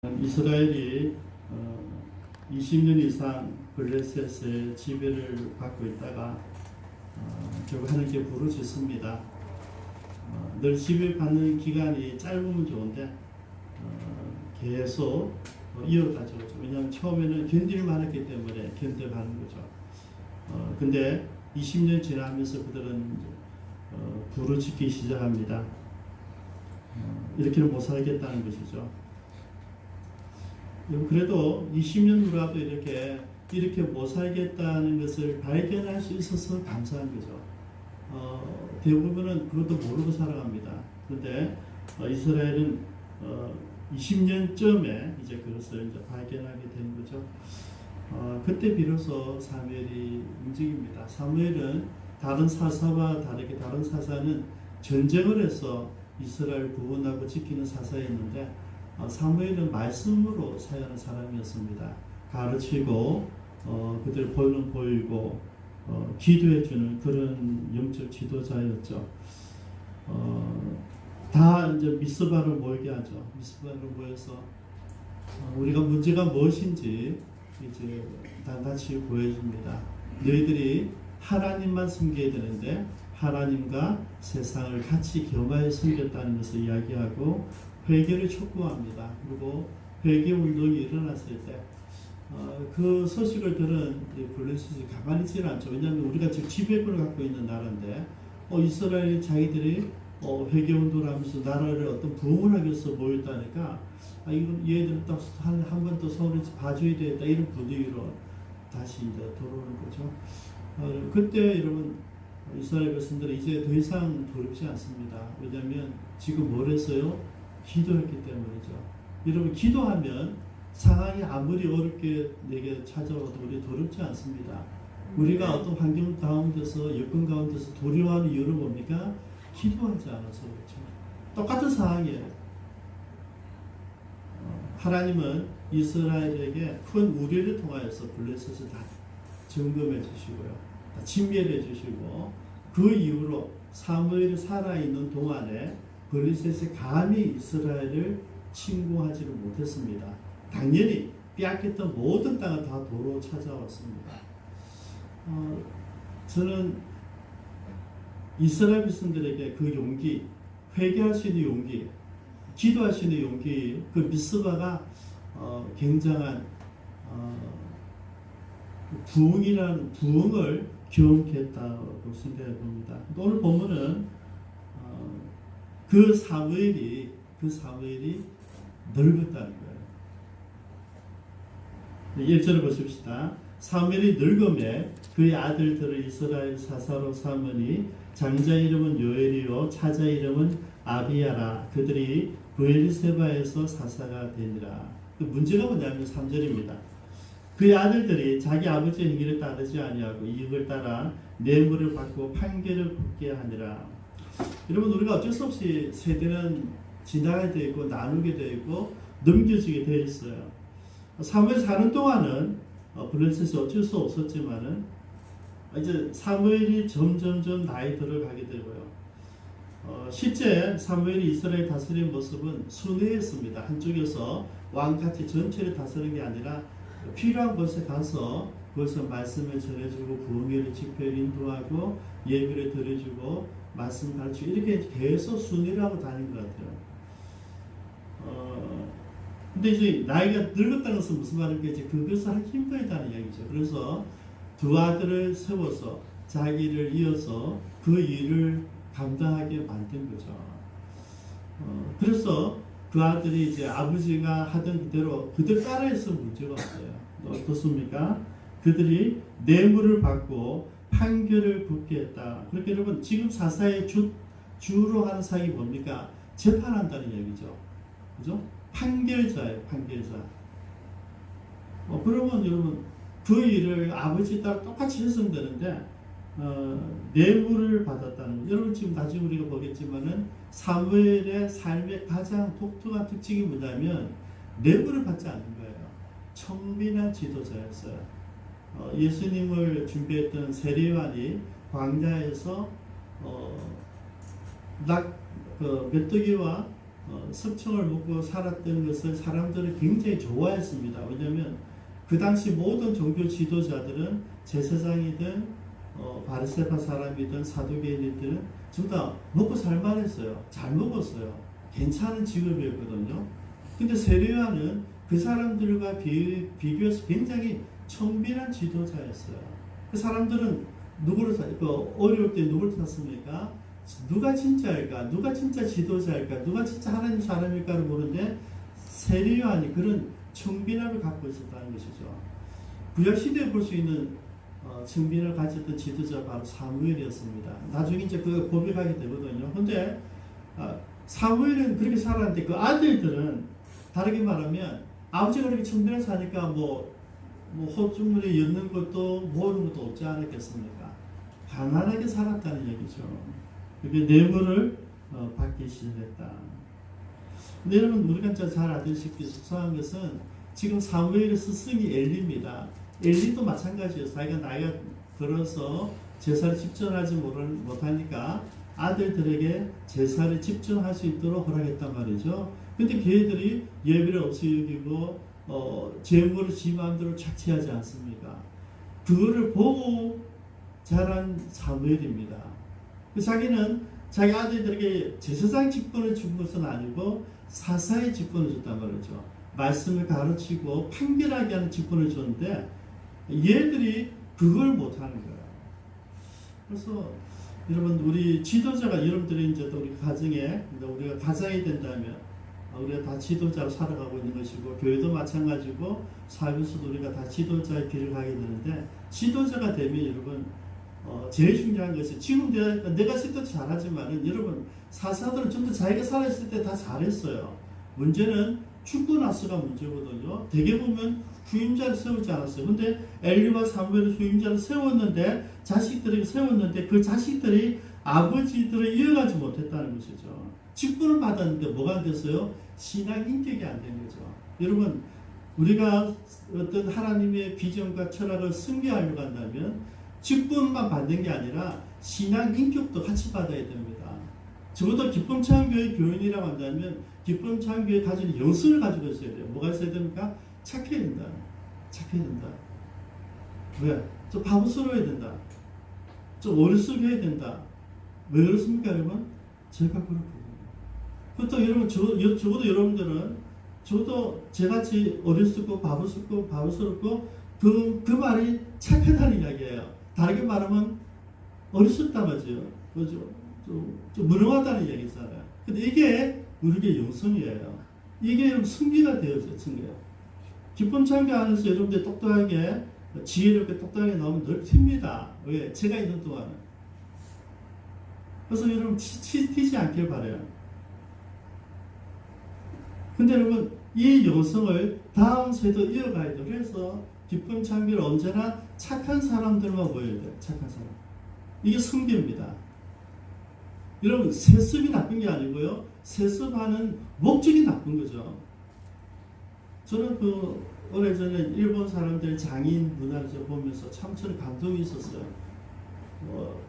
이스라엘이 20년 이상 블레셋의 지배를 받고 있다가 결국 하나님께 부르짖습니다. 늘 지배받는 기간이 짧으면 좋은데 계속 이어가죠. 왜냐하면 처음에는 견딜만 했기 때문에 견뎌가는 거죠. 근데 20년 지나면서 그들은 부르짖기 시작합니다. 이렇게는 못 살겠다는 것이죠. 그래도 20년 후라도 이렇게 못 살겠다는 것을 발견할 수 있어서 감사한 거죠. 대부분은 그것도 모르고 살아갑니다. 그런데 이스라엘은 20년쯤에 이제 그것을 이제 발견하게 된 거죠. 그때 비로소 사무엘이 움직입니다. 사무엘은 다른 사사와 다르게 다른 사사는 전쟁을 해서 이스라엘 구원하고 지키는 사사였는데 사무엘은 말씀으로 사용하는 사람이었습니다. 가르치고 그들 본능 보이고 기도해주는 그런 영적 지도자였죠. 다 이제 미스바를 모이게 하죠. 미스바를 모여서 우리가 문제가 무엇인지 이제 단같이 보여줍니다. 너희들이 하나님만 섬겨야 되는데 하나님과 세상을 같이 겸하여 섬겼다는 것을 이야기하고 회개를 촉구합니다. 그리고 회개 운동이 일어났을 때 그 소식을 들은 블레셋이 가만히 있지는 않죠. 왜냐하면 우리가 지금 지배권을 갖고 있는 나라인데 이스라엘이 자기들이 회개 운동을 하면서 나라를 어떤 부흥을 하기 위해서 모였다니까 이건 얘들은 딱 한 번 더 서울에 봐줘야 되겠다 이런 분위기로 다시 이제 돌아오는 거죠. 그때 여러분 이스라엘 백성들은 이제 더 이상 두렵지 않습니다. 왜냐하면 지금 뭘 했어요? 기도했기 때문이죠. 여러분 기도하면 상황이 아무리 어렵게 내게 찾아와도 우리 두렵지 않습니다. 우리가 어떤 환경 가운데서 여건 가운데서 두려워하는 이유는 뭡니까? 기도하지 않아서 그렇죠. 똑같은 상황이에요. 하나님은 이스라엘에게 큰 우려를 통하여서 블레셋을 다 점검해 주시고요. 다 진멸해 주시고 그 이후로 사무엘이 살아있는 동안에 블레셋이 감히 이스라엘을 침공하지를 못했습니다. 당연히 빼앗겼던 모든 땅을 다 도로 찾아왔습니다. 저는 이스라엘 백성들에게 그 용기, 회개할 수 있는 용기, 기도할 수 있는 용기, 그 미스바가 굉장한 부흥을 경험케 했다고 생각해 봅니다. 오늘 본문은 그 사무엘이 늙었다는 거예요. 1절을 보십시다. 사무엘이 늙음에 그의 아들들을 이스라엘 사사로 삼으니 장자 이름은 요엘이요 차자 이름은 아비야라. 그들이 브엘세바에서 사사가 되니라. 그 문제가 뭐냐면 3절입니다. 그의 아들들이 자기 아버지의 행위를 따르지 아니하고 이익을 따라 뇌물을 받고 판결을 붙게 하니라. 여러분 우리가 어쩔 수 없이 세대는 지나게 되어 있고 나누게 되어 있고 넘겨지게 되어 있어요. 사무엘 사는 동안은 블레셋이 어쩔 수 없었지만은 이제 사무엘이 점점점 나이 들어가게 되고요. 실제 사무엘이 이스라엘 다스리는 모습은 순회했습니다. 한쪽에서 왕같이 전체를 다스리는 게 아니라 필요한 곳에 가서 거기서 말씀을 전해주고 부흥회를 집회를 인도하고 예배를 드려주고 말씀 가르치고 이렇게 계속 순회를 하고 다닌 것 같아요. 근데 이제 나이가 늙었다는 것은 무슨 말입니까? 이제 그것을 하기 힘들다는 이야기죠. 그래서 두 아들을 세워서 자기를 이어서 그 일을 감당하게 만든 거죠. 그래서 그 아들이 이제 아버지가 하던 그대로 그들 따라해서 문제가 없어요. 어떻습니까? 그들이 뇌물을 받고 판결을 붙게 했다. 그렇게 여러분 지금 사사의 주로 하는 사역이 뭡니까? 재판한다는 얘기죠. 그죠? 판결자예요, 판결자. 그러면 여러분 그 일을 아버지 딸 똑같이 했으면 되는데 뇌물을 받았다는 거. 여러분 지금 나중에 우리가 보겠지만은 사무엘의 삶의 가장 독특한 특징이 뭐냐면 뇌물을 받지 않는 거예요. 청민한 지도자였어요. 예수님을 준비했던 세례요한이 광야에서 메뚜기와 석청을 먹고 살았던 것을 사람들이 굉장히 좋아했습니다. 왜냐하면 그 당시 모든 종교 지도자들은 제사장이든 바리새파 사람이든 사두개인이든 전부 다 먹고 살만했어요. 잘 먹었어요. 괜찮은 직업이었거든요. 근데 세례요한은 그 사람들과 비교해서 굉장히 청빈한 지도자였어요. 그 사람들은 어려울 때 누구를 탔습니까? 누가 진짜일까? 누가 진짜 지도자일까? 누가 진짜 하나님 사람일까를 모르는데 세례요한이 그런 청빈함을 갖고 있었다는 것이죠. 구약시대에 볼 수 있는 청빈을 가졌던 지도자 바로 사무엘이었습니다. 나중에 이제 그가 고백하게 되거든요. 근데 사무엘은 그렇게 살았는데 그 아들들은 다르게 말하면 아버지가 그렇게 청빈하게 사니까 뭐 호주머니에 엮는 것도 모으는 것도 없지 않았겠습니까? 가난하게 살았다는 얘기죠. 그게 뇌물을 받기 시작했다. 근데 여러분 우리가 잘 아시다시피 속상한 것은 지금 사무엘의 스승이 엘리입니다. 엘리도 마찬가지예요. 자기가 나이가 들어서 제사를 집전하지 못하니까 아들들에게 제사를 집전할 수 있도록 허락했단 말이죠. 근데 걔들이 예배를 없이 여기고 재물을 지 마음대로 착취하지 않습니까? 그거를 보고 자란 사무엘입니다. 자기는 자기 아들들에게 제사장 직분을 준 것은 아니고 사사의 직분을 줬단 말이죠. 말씀을 가르치고 판결하게 하는 직분을 줬는데 얘들이 그걸 못하는 거예요. 그래서 여러분 우리 지도자가 여러분들이 이제 또 우리 가정에 우리가 가장이 된다면 우리가 다 지도자로 살아가고 있는 것이고 교회도 마찬가지고 사회에서도 우리가 다 지도자의 길을 가게 되는데 지도자가 되면 여러분 제일 중요한 것이 지금 내가 있을 때도 잘하지만은 여러분 사사들은 좀 더 자기가 살아있을 때 다 잘했어요. 문제는 죽고 나서가 문제거든요. 대개 보면 후임자를 세우지 않았어요. 근데 엘리와 사무엘은 후임자를 세웠는데 자식들에게 세웠는데 그 자식들이 아버지들을 이어가지 못했다는 것이죠. 직분을 받았는데 뭐가 안 됐어요? 신앙 인격이 안 된 거죠. 여러분 우리가 어떤 하나님의 비전과 철학을 승계하려고 한다면 직분만 받는 게 아니라 신앙 인격도 같이 받아야 됩니다. 적어도 기쁨찬교회 교인이라고 한다면 기쁨찬교회 가진 영성을 가지고 있어야 돼요. 뭐가 있어야 됩니까? 착해야 된다. 착해야 된다. 왜? 좀 바보스러워야 된다. 좀 어리석여야 된다. 왜 그렇습니까 여러분? 제가 그렇거든요. 그렇다고 여러분 적어도 여러분들은 저도 저같이 어리석고 바보스럽고 그 말이 착하다는 이야기예요. 다르게 말하면 어리석다 말이죠. 그죠? 좀 무능하다는 얘기잖아요. 근데 이게 우리의 영성이에요. 이게 여러분 승기가 되어져요. 승기가. 기쁨 참교 안에서 여러분들 똑똑하게 지혜롭게 똑똑하게 나오면 늘 튑니다. 왜? 제가 있는 동안은. 그래서 여러분 튀지 않길 바라요. 근데 여러분 이 영성을 다음 세도 이어가야 돼요. 그래서 기쁨 참교를 언제나 착한 사람들만 모여야 돼요. 착한 사람. 이게 승계입니다. 여러분 세습이 나쁜 게 아니고요. 세습하는 목적이 나쁜 거죠. 저는 오래전에 일본 사람들 장인 문화를 보면서 참 저는 감동이 있었어요.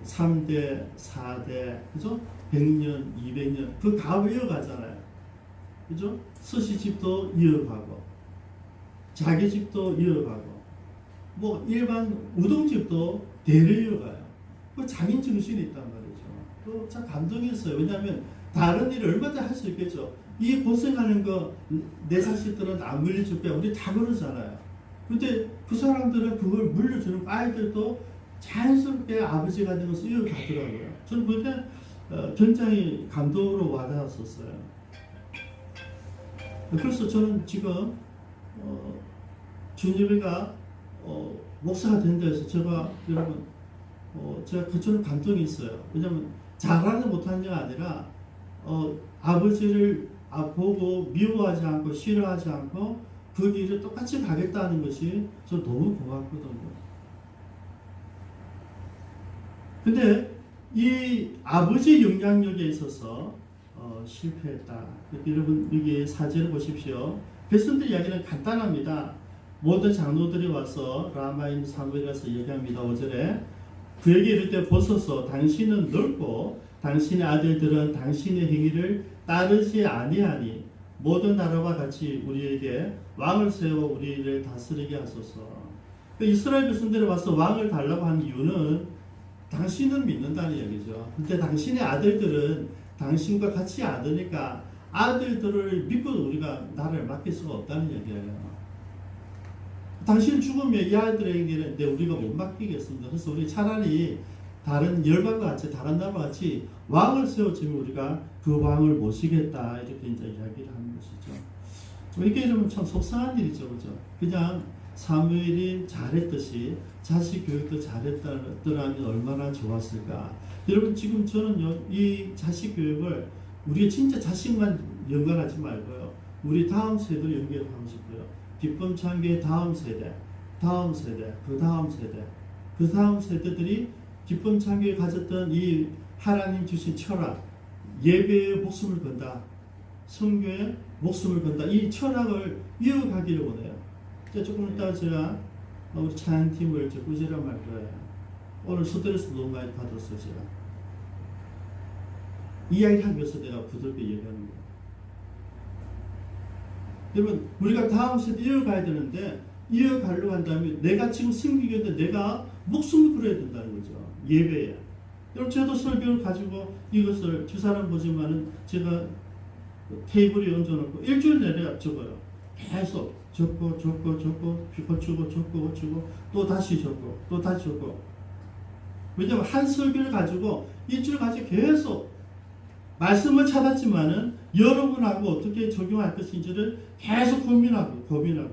3대, 4대, 그죠? 100년, 200년 그 가업을 이어가잖아요. 그죠? 스시 집도 이어가고 자기 집도 이어가고 뭐 일반 우동집도 대를 이어가요. 그 장인 정신이 있단 말이죠. 참 감동했어요. 왜냐하면 다른 일을 얼마든지 할 수 있겠죠. 이 고생하는 거 내 자식들은 안 물려줄 거야. 우리 다 그러잖아요. 근데 그 사람들은 그걸 물려주는 아이들도 자연스럽게 아버지가 되는 것을 이어가더라고요. 저는 그게 굉장히 감동으로 와닿았었어요. 그래서 저는 지금 준엽이가 목사가 된다 해서 제가 여러분 제가 그처럼 감동이 있어요. 왜냐하면 잘하지 못하는 게 아니라 아버지를 보고 미워하지 않고 싫어하지 않고 그 길을 똑같이 가겠다는 것이 저 너무 고맙거든요. 근데 이 아버지의 영향력에 있어서 실패했다. 여러분 여기 사진을 보십시오. 백성들 이야기는 간단합니다. 모든 장로들이 와서 라마인 사무엘에 가서 얘기합니다. 5절에 그에게 이를 때 벗어서 당신은 넓고 당신의 아들들은 당신의 행위를 따르지 아니하니 모든 나라와 같이 우리에게 왕을 세워 우리를 다스리게 하소서. 이스라엘 백성들이 와서 왕을 달라고 한 이유는 당신을 믿는다는 얘기죠. 근데 당신의 아들들은 당신과 같이 아드니까 아들들을 믿고 우리가 나라를 맡길 수가 없다는 얘기예요. 당신 죽으면 이 아들에게는 우리가 못 맡기겠습니다. 그래서 우리 차라리 다른 열방과 같이 다른 나라와 같이 왕을 세워주면 우리가 그 왕을 모시겠다 이렇게 이제 이야기를 하는 것이죠. 이렇게 이러면 참 속상한 일이죠, 그죠? 그냥 사무엘이 잘했듯이 자식 교육도 잘했더라면 얼마나 좋았을까. 여러분 지금 저는요 이 자식 교육을 우리가 진짜 자식만 연관하지 말고요 우리 다음 세대도 연결하고 싶고요. 기쁨 창조의 다음 세대, 그 다음 세대들이 기쁨 창조에 가졌던 이 하나님 주신 철학, 예배에 목숨을 건다, 성교에 목숨을 건다, 이 철학을 이어가기를 원해요. 조금 이따 제가 우리 찬양팀을 꾸지람 할 거예요. 오늘 스트레스 너무 많이 받았어요, 제가. 이야기하기 위해서 내가 부드럽게 얘기하는 거예요. 여러분, 우리가 다음 세대 이어가야 되는데, 이어가려고 한다면 내가 지금 승리교인데 내가 목숨을 걸어야 된다는 거죠. 예배에. 여러분, 저도 설교를 가지고 이것을 두 사람 보지만은 제가 테이블에 얹어놓고 일주일 내내 적어요. 계속 적고 고치고 또 다시 적고. 왜냐하면 한 설교를 가지고 일주일 가지고 계속 말씀을 찾았지만은 여러분하고 어떻게 적용할 것인지를 계속 고민하거든요.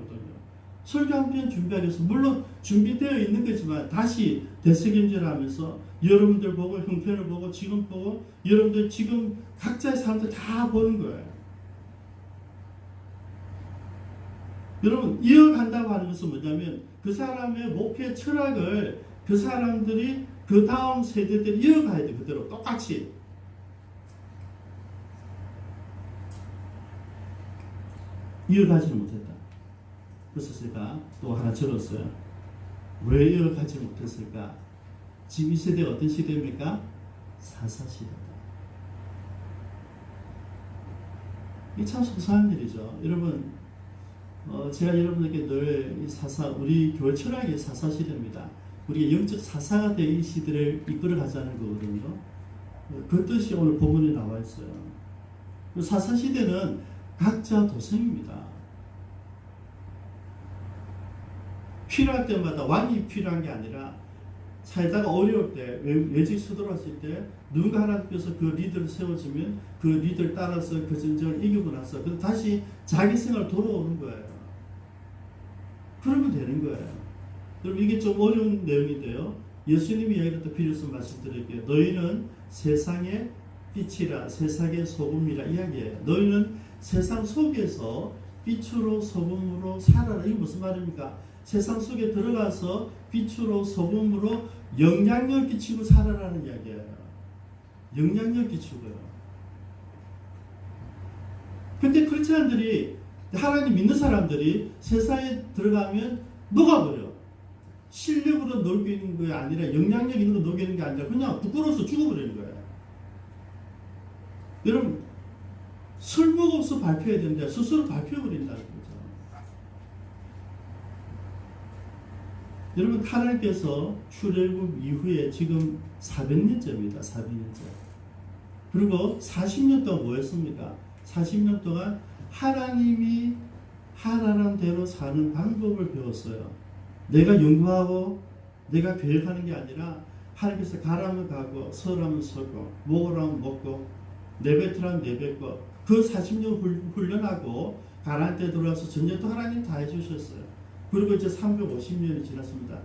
설교 한 편 준비하기 위해서 물론 준비되어 있는 거지만 다시 되새김질하면서 여러분들 보고 형편을 보고 지금 보고 여러분들 지금 각자의 삶을 다 보는 거예요. 여러분 이어간다고 하는 것은 뭐냐면 그 사람의 목표 철학을 그 사람들이 그 다음 세대들이 이어가야 돼. 그대로 똑같이. 이어가지는 못했다. 그래서 제가 또 하나 적었어요. 왜 이어가지 못했을까? 지금 이 세대가 어떤 시대입니까? 사사시대다. 이게 참 속상한 일이죠. 여러분, 제가 여러분에게 늘 우리 교회 철학이 사사시대입니다. 우리가 영적 사사가 된 이 시대를 이끌어가자는 거거든요. 그 뜻이 오늘 본문에 나와 있어요. 사사시대는 각자 도생입니다. 필요할 때마다 왕이 필요한 게 아니라 살다가 어려울 때 외직 서둘렀을 때 누군가 하나님께서 그 리더를 세워주면 그 리더를 따라서 그 전쟁을 이기고 나서 다시 자기 생활 돌아오는 거예요. 그러면 되는 거예요. 여러분 이게 좀 어려운 내용인데요. 예수님이 이야기했던 필요성 말씀드릴게요. 너희는 세상의 빛이라 세상의 소금이라 이야기해요. 너희는 세상 속에서 빛으로 소금으로 살아라. 이게 무슨 말입니까? 세상 속에 들어가서 빛으로 소금으로 영향력 끼치고 살아라는 이야기예요. 영향력 끼치고요. 근데 크리스찬들이 하나님 믿는 사람들이 세상에 들어가면 녹아버려. 실력으로 녹이는 게 아니라 영향력 있는 거 녹이는 게 아니라 그냥 부끄러워서 죽어버리는 거예요. 여러분 설모가 없어 발표해야 되는데 스스로 발표해버린다는 거죠. 여러분 하나님께서 출애굽 이후에 지금 400년째입니다. 400년째. 그리고 40년 동안 뭐 했습니까? 40년 동안 하나님이 하라는 대로 사는 방법을 배웠어요. 내가 연구하고 내가 계획하는 게 아니라 하나님께서 가라면 가고 서라면 서고 먹으라면 먹고 내뱉으라면 내뱉고 그 40년 훈련하고 가나안 때 들어와서 전쟁도 하나님 다 해주셨어요. 그리고 이제 350년이 지났습니다.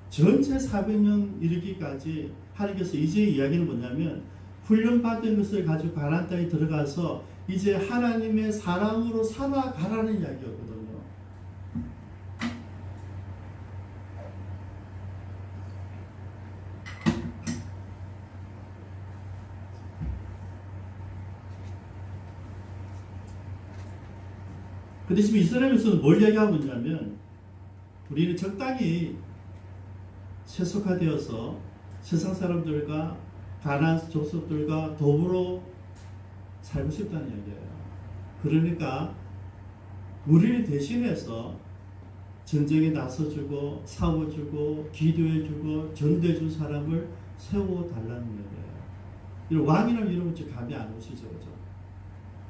전체 400년 이르기까지 하나님께서 이제 이야기는 뭐냐면 훈련받은 것을 가지고 가나안 땅에 들어가서 이제 하나님의 사람으로 살아가라는 이야기였거든요. 근데 지금 이스라엘에서는 뭘 이야기하고 있냐면 우리는 적당히 세속화되어서 세상 사람들과 가나안 족속들과 더불어 살고 싶다는 얘기예요. 그러니까 우리를 대신해서 전쟁에 나서주고 싸워주고 기도해주고 전도해준 사람을 세워달라는 얘기예요. 왕이라면 이런 거 감이 안 오시죠, 그죠?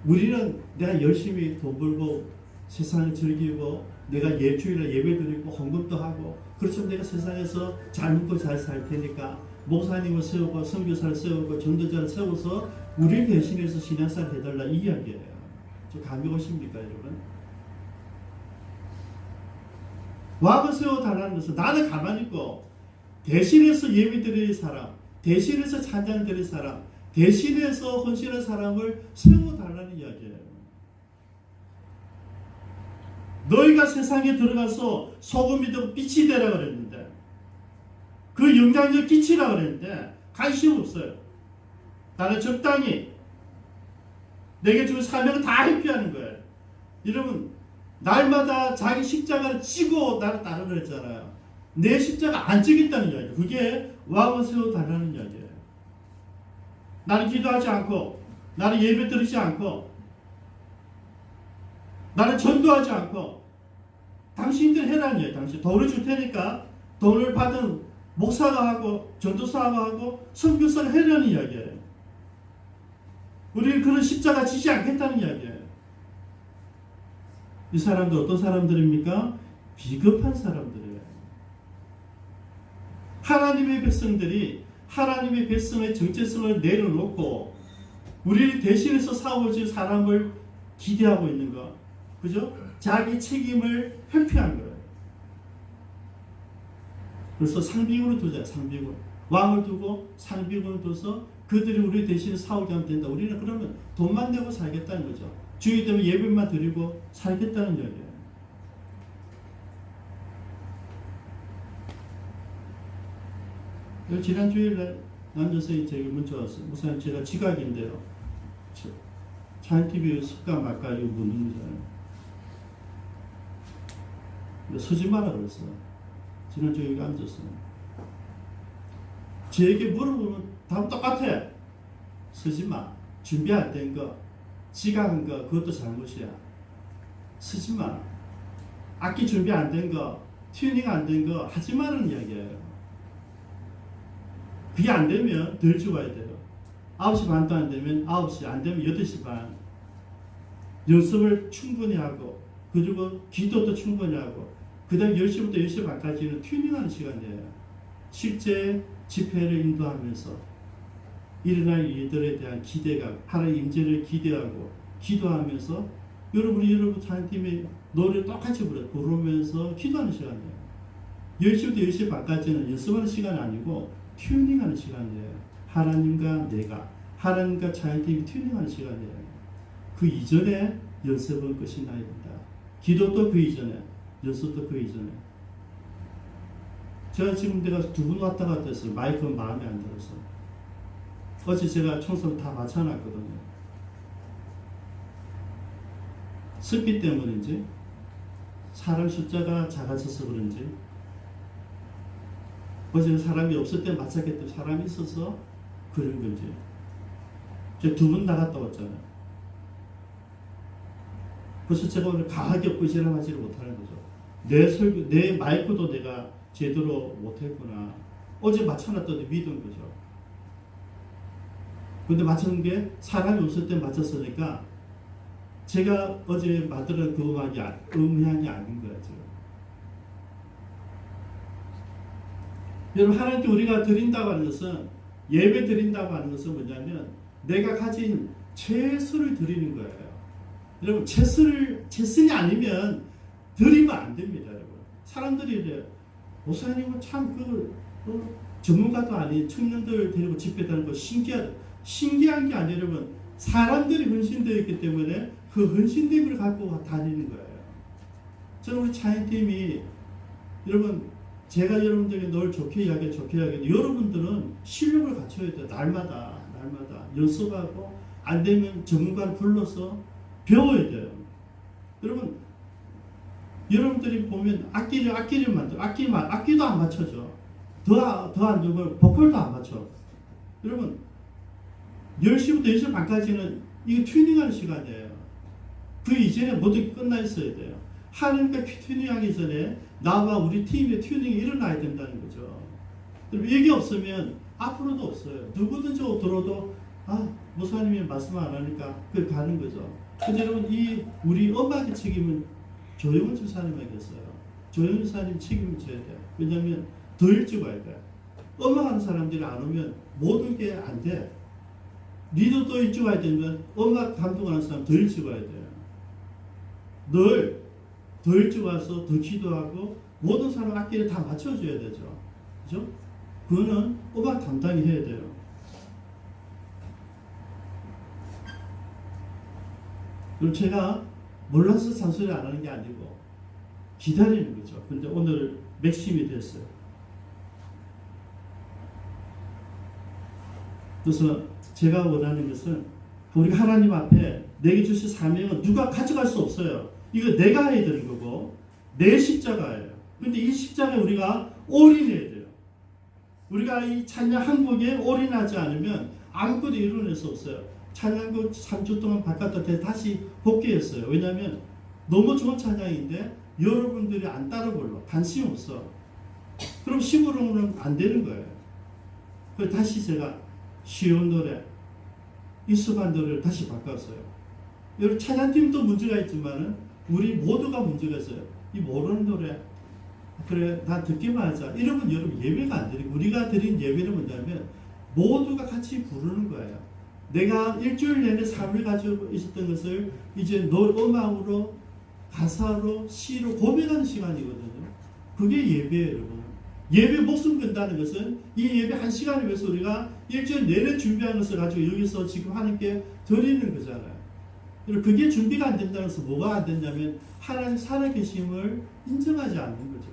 우리는 내가 열심히 돈 벌고 세상을 즐기고 내가 예주일에 예배 드리고 헌금도 하고 그렇죠. 내가 세상에서 잘 먹고 잘 살 테니까 목사님을 세우고 선교사를 세우고 전도자를 세워서 우리 대신해서 신앙생활 해달라 이 이야기예요. 저 감이 오십니까, 여러분? 왕을 세워달라는 것은 나는 가만히 있고 대신해서 예배 드릴 사람, 대신해서 찬양 드릴 사람, 대신해서 헌신한 사람을 세워달라는 이야기예요. 너희가 세상에 들어가서 소금이 되고 빛이 되라 그랬는데 그 영향력 끼치라 그랬는데 관심 없어요. 나는 적당히 내게 준 사명을 다 회피하는 거예요. 여러분 날마다 자기 십자가를 지고 나를 따르라 했잖아요. 내 십자가 안 지겠다는 이야기예요. 그게 왕을 세워달라는 이야기예요. 나는 기도하지 않고 나는 예배 드리지 않고 나는 전도하지 않고 당신들 해라는 거예요. 당신 돈을 줄 테니까 돈을 받은 목사가 하고 전도사가 하고 선교사를 해라는 이야기예요. 우리는 그런 십자가 지지 않겠다는 이야기예요. 이 사람들 어떤 사람들입니까? 비겁한 사람들이에요. 하나님의 백성들이 하나님의 백성의 정체성을 내려놓고 우리를 대신해서 싸워줄 사람을 기대하고 있는 거. 그죠? 자기 책임을 회피한 거예요. 그래서 상비군을 두자. 상비군. 왕을 두고 상비군을 둬서 그들이 우리 대신 싸우게 하면 된다. 우리는 그러면 돈만 내고 살겠다는 거죠. 주의 되면 예배만 드리고 살겠다는 얘기예요. 지난 주일날 남전생이 제게 문자 왔어요. 목사님 제가 지각인데요. 차인TV 습관 말까 이거 묻는 거잖아요. 서지 마라 그랬어요. 지난 주에 여기 앉았어요. 저에게 물어보면 답은 똑같아. 서지 마. 준비 안 된 거, 지각한 거 그것도 잘못이야. 서지 마. 악기 준비 안 된 거, 튜닝 안 된 거 하지 마라는 이야기예요. 그게 안 되면 덜 죽어야 돼요. 9시 반도 안 되면 9시, 안 되면 8시 반. 연습을 충분히 하고, 그리고 기도도 충분히 하고, 그 다음 10시부터 10시 반까지는 튜닝하는 시간이에요. 실제 집회를 인도하면서 일어날 일들에 대한 기대감, 하나의 임재를 기대하고, 기도하면서, 여러분 찬양팀의 노래 똑같이 부르면서 기도하는 시간이에요. 10시부터 10시 반까지는 연습하는 시간이 아니고, 튜닝하는 시간이에요. 하나님과 내가, 하나님과 찬양팀이 튜닝하는 시간이에요. 그 이전에 연습은 끝이 나야 된다. 기도도 그 이전에, 연습도 그 이전에. 제가 지금 내가 2분 왔다 갔다 했어요. 마이크는 마음에 안 들어서. 어제 제가 청소를 다 마쳐놨거든요. 습기 때문인지, 사람 숫자가 작아져서 그런지, 어제는 사람이 없을 때 마쳤기 때문에 사람이 있어서 그런 건지. 제가 2분 나갔다 왔잖아요. 그래서 제가 오늘 강하게 부지런하지를 못하는 거죠. 내 마이크도 내가 제대로 못했구나. 어제 맞춰놨더니 믿은 거죠. 근데 맞추는 게 사람이 없을 때 맞췄으니까 제가 어제 만드는 그 음향이 아닌 거야, 지금. 여러분, 하나님께 우리가 드린다고 하는 것은, 예배 드린다고 하는 것은 뭐냐면, 내가 가진 최선을 드리는 거예요. 여러분, 최선이 아니면 드리면 안 됩니다, 여러분. 사람들이 이래요. 목사님은 참 전문가도 아닌 청년들 데리고 집회 다니는 거 신기한 게 아니라 여러분, 사람들이 헌신되어 있기 때문에 그 헌신됨을 갖고 다니는 거예요. 저는 우리 찬양팀이, 여러분, 제가 여러분들에게 늘 좋게 이야기해도 여러분들은 실력을 갖춰야 돼요. 날마다 연습하고, 안 되면 전문가를 불러서 배워야 돼요. 여러분, 여러분들이 보면 악기를 만들어. 악기도 안 맞춰져. 더 안 되면 보컬도 안 맞춰. 여러분, 10시부터 10시 반까지는 이거 튜닝하는 시간이에요. 그 이전에 모두 끝나 있어야 돼요. 하나님과 튜닝하기 전에 나와 우리 팀의 튜닝이 일어나야 된다는 거죠. 이게 없으면 앞으로도 없어요. 누구든지 들어도 목사님이 말씀 안 하니까 그 가는 거죠. 근데 여러분 우리 음악의 책임은 조영훈 집사님에게서요. 조영훈 집사님 책임을 져야 돼요. 왜냐하면 더 일찍 와야 돼요. 음악하는 사람들이 안 오면 모든 게 안 돼. 리더도 일찍 와야 되면 음악 감독하는 사람 더 일찍 와야 돼요. 늘 더 일찍 와서 더 기도하고 모든 사람 악기를 다 맞춰줘야 되죠. 그죠? 그거는 음악 담당이 해야 돼요. 그럼 제가 몰라서 잔소리 안 하는 게 아니고 기다리는 거죠. 근데 오늘 맥심이 됐어요. 그래서 제가 원하는 것은 우리 하나님 앞에 내게 주신 사명은 누가 가져갈 수 없어요. 이거 내가 해야 되는 거고 내 십자가예요. 근데 이 십자가에 우리가 올인해야 돼요. 우리가 이 찬양 한 곡에 올인하지 않으면 아무것도 이루어낼 수 없어요. 찬양곡 3주 동안 바깥에 다시 복귀했어요. 왜냐하면 너무 좋은 찬양인데 여러분들이 안 따라 불러. 관심 없어. 그럼 심으로는 안 되는 거예요. 그래서 다시 제가 쉬운 노래, 익숙한 노래를 다시 바꿨어요. 여러분 찬양팀도 문제가 있지만은 우리 모두가 문제가 있어요. 이 모르는 노래, 그래 나 듣기만 하자. 이러면 여러분 예배가 안 되니까 우리가 드린 예배는 뭐냐면 모두가 같이 부르는 거예요. 내가 일주일 내내 삶을 가지고 있었던 것을 이제 음악으로, 가사로, 시로 고백하는 시간이거든요. 그게 예배예요, 여러분. 예배 목숨 건다는 것은 이 예배 한 시간을 위해서 우리가 일주일 내내 준비한 것을 가지고 여기서 지금 하나님께 드리는 거잖아요. 그게 준비가 안 된다는 것은 뭐가 안 된다면 하나님 살아계심을 인정하지 않는 거죠.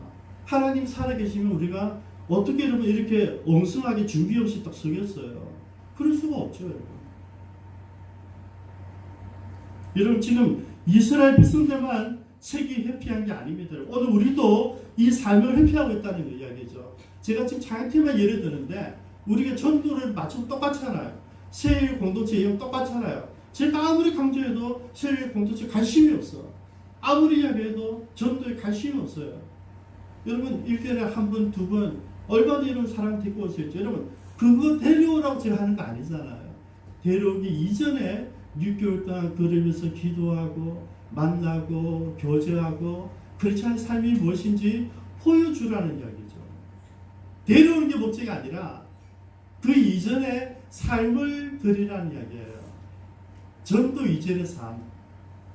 하나님 살아계시면 우리가 어떻게 여러분 이렇게 엉성하게 준비 없이 딱 서겠어요. 그럴 수가 없죠, 여러분. 여러분 지금 이스라엘 백성들만 세계 회피한 게 아닙니다. 오늘 우리도 이 삶을 회피하고 있다는 이야기죠. 제가 지금 장애팀만 예를 드는데 우리가 전도를 맞추면 똑같잖아요. 세일 공동체 이용 똑같잖아요. 제가 아무리 강조해도 세일 공동체 관심이 없어. 아무리 이야기해도 전도에 관심이 없어요. 여러분 1년에 한 번, 두 번 얼마나 이런 사람 데리고 올 수 있죠. 여러분 그거 데려오라고 제가 하는 거 아니잖아요. 데려오기 이전에 6개월 동안 그러면서 기도하고 만나고 교제하고 크리스찬의 삶이 무엇인지 보여주라는 이야기죠. 데려오는 게 목적이 아니라 그 이전에 삶을 드리라는 이야기예요. 전도 이전의 삶.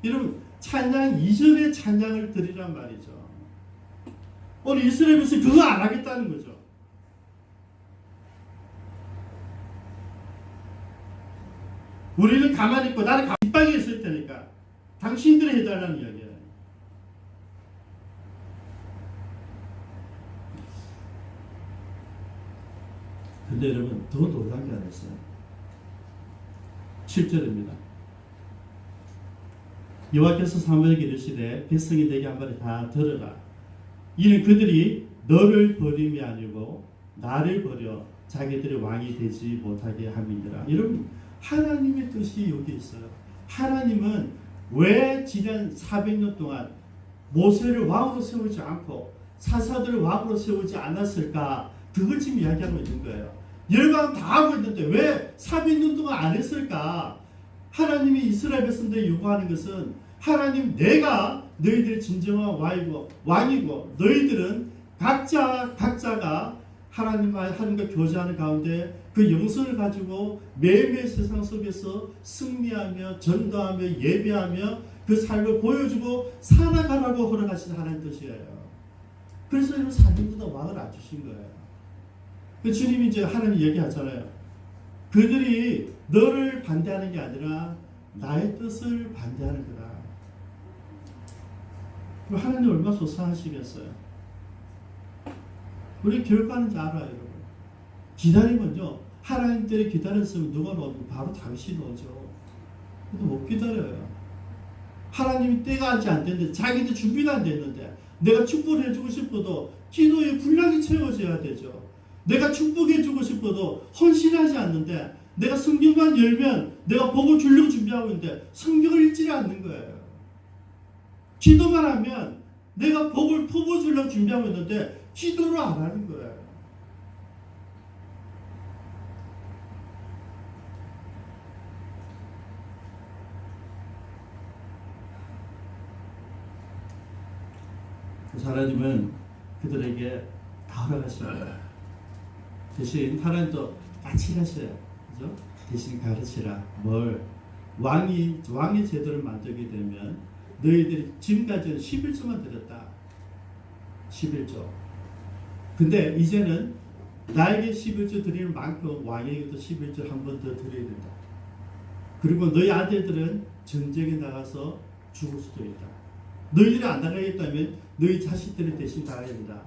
여러분 찬양 이전의 찬양을 드리란 말이죠. 오늘 이스라엘에서 그거 안 하겠다는 거죠. 우리는 가만히 있고 나는 빗방에 있을 테니까 당신들이 해달라는 이야기예요. 근데 여러분 더 놀란 게 하나 있어요. 7절입니다. 여호와께서 사무엘에게 이르시되 백성이 내게 한 말을 다 들으라. 이는 그들이 너를 버림이 아니고 나를 버려 자기들의 왕이 되지 못하게 함이니라. 여러분 하나님의 뜻이 여기 있어요. 하나님은 왜 지난 400년 동안 모세를 왕으로 세우지 않고 사사들을 왕으로 세우지 않았을까? 그걸 지금 이야기하고 있는 거예요. 열방 다 하고 있는데 왜 400년 동안 안 했을까? 하나님이 이스라엘 백성들이 요구하는 것은 하나님 내가 너희들의 진정한 왕이고 너희들은 각자가 하나님과 교제하는 가운데 그 영성을 가지고 매일매일 세상 속에서 승리하며 전도하며 예배하며 그 삶을 보여주고 살아가라고 허락하신 하나님 뜻이에요. 그래서 이런 4년보다 왕을 안 주신 거예요. 그 주님이 이제 하나님 얘기하잖아요. 그들이 너를 반대하는 게 아니라 나의 뜻을 반대하는 거다. 그럼 하나님 얼마나 속상하시겠어요. 우리 결과는 알아요, 여러분. 기다리면요, 하나님들이 기다렸으면 누가 오면 바로 당신이 오죠. 근데 못 기다려요. 하나님이 때가 아직 안 됐는데, 자기도 준비가 안 됐는데, 내가 축복을 해주고 싶어도 기도의 분량이 채워져야 되죠. 내가 축복해주고 싶어도 헌신하지 않는데, 내가 성경만 열면 내가 복을 주려고 준비하고 있는데 성경을 읽지 않는 거예요. 기도만 하면 내가 복을 퍼부어주려고 준비하고 있는데 기도를 안 하는 거예요. 하나님은 그들에게 다 허락하시는 대신 하나님도 까칠하셔요. 그죠? 대신 가르치라. 뭘? 왕의 제도를 만들게 되면 너희들이 지금까지는 11조만 드렸다. 11조. 근데 이제는 나에게 11조 드리는 만큼 왕에게도 11조 한 번 더 드려야 된다. 그리고 너희 아들들은 전쟁에 나가서 죽을 수도 있다. 너희들이 안 나가겠다면 너희 자식들이 대신 나가야 된다.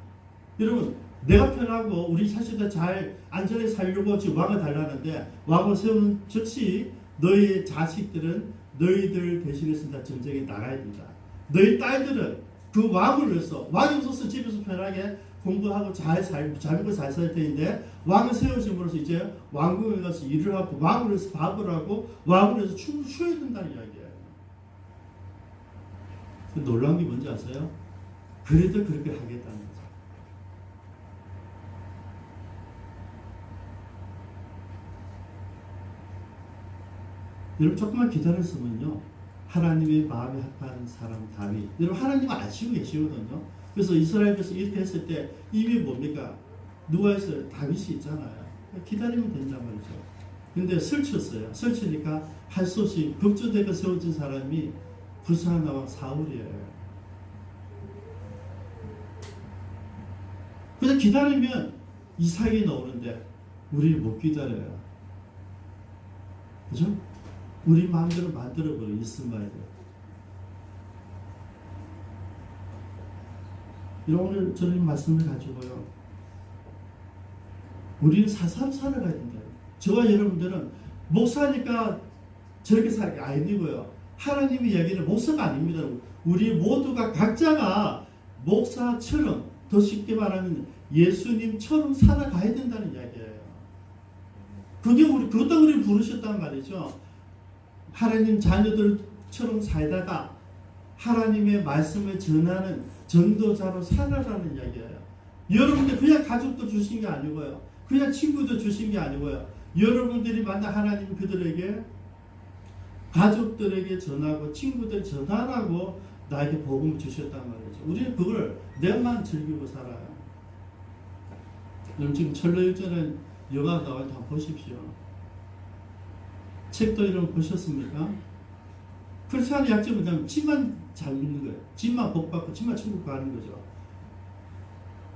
여러분, 내가 편하고 우리 자식들 잘 안전하게 살려고 지금 왕을 달라는데 왕을 세우는 즉시 너희 자식들은 너희들 대신해서 다 전쟁에 나가야 된다. 너희 딸들은 그 왕을 위해서 왕이 없어서 집에서 편하게 공부하고 잘 먹고 잘 살 텐데 왕을 세우심으로써 이제 왕궁에 가서 일을 하고 왕을 위해서 밥을 하고 왕을 위해서 춤을 춰야 된다는 이야기예요. 놀라운 게 뭔지 아세요? 그래도 그렇게 하겠다는 거죠. 여러분 조금만 기다렸으면요 하나님의 마음에 합하는 사람 다윗. 여러분 하나님은 아시고 계시거든요. 그래서 이스라엘에서 이렇게 했을 때 이미 뭡니까? 누가 있어요? 다윗이 있잖아요. 기다리면 된단 말이죠. 근데 설쳤어요. 설치니까 할 수 없이 급조되게 세워진 사람이 불쌍한 나왕 사울이에요. 그냥 기다리면 이삭이 나오는데 우리를 못 기다려요. 그죠? 우리 마음대로 만들어버려 이스마엘을. 오늘 저는 말씀을 가지고요. 우리는 사사로 살아가야 된다. 저와 여러분들은 목사니까 저렇게 살아야 게 아니고요. 하나님의 이야기는 목사가 아닙니다. 우리 모두가 각자가 목사처럼 더 쉽게 말하면 예수님처럼 살아가야 된다는 이야기예요. 그것도 우리를 부르셨단 말이죠. 하나님 자녀들처럼 살다가 하나님의 말씀을 전하는 전도자로 살아라는 이야기예요. 여러분들 그냥 가족도 주신 게 아니고요. 그냥 친구도 주신 게 아니고요. 여러분들이 만나 하나님 그들에게 가족들에게 전하고 친구들 전하라고 나에게 복음을 주셨단 말이죠. 우리는 그걸 내만 즐기고 살아요. 여러분 지금 철로일전은 영화 나와서 한번 보십시오. 책도 이런 거 보셨습니까? 크리스찬의 약점은 그냥 집만 잘 믿는 거예요. 집만 복받고 집만 천국 가는 거죠.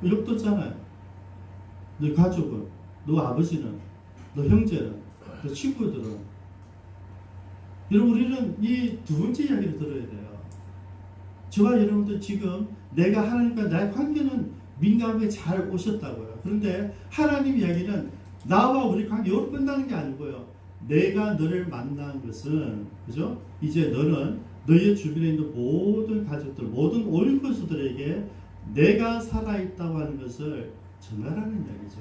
욕도 없잖아요. 너 가족은, 너 아버지는, 너 형제는, 너 친구들은. 여러분 우리는 이 두 번째 이야기를 들어야 돼요. 저와 여러분들 지금 내가 하나님과 나의 관계는 민감하게 잘 오셨다고요. 그런데 하나님 이야기는 나와 우리 관계 여기로 끝나는 게 아니고요. 내가 너를 만난 것은 그죠? 이제 너는 너의 주변에 있는 모든 가족들, 모든 오인거수들에게 내가 살아있다고 하는 것을 전하라는 이야기죠.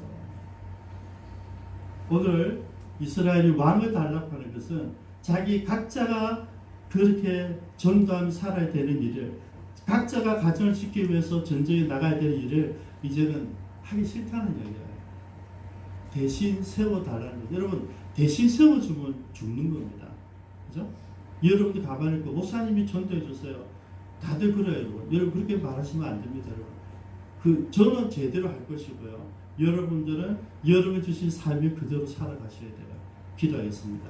오늘 이스라엘이 왕을 달라고 하는 것은 자기 각자가 그렇게 전도하며 살아야 되는 일을, 각자가 가정을 지키기 위해서 전쟁에 나가야 되는 일을 이제는 하기 싫다는 이야기예요. 대신 세워달라는 거예요. 여러분 대신 세워주면 죽는 겁니다. 그죠? 여러분들 가만히 있고 목사님이 전도해 주세요. 다들 그래요. 여러분 그렇게 말하시면 안 됩니다. 여러분. 저는 제대로 할 것이고요. 여러분들은 여러분 주신 삶을 그대로 살아가셔야 돼요. 기도하겠습니다.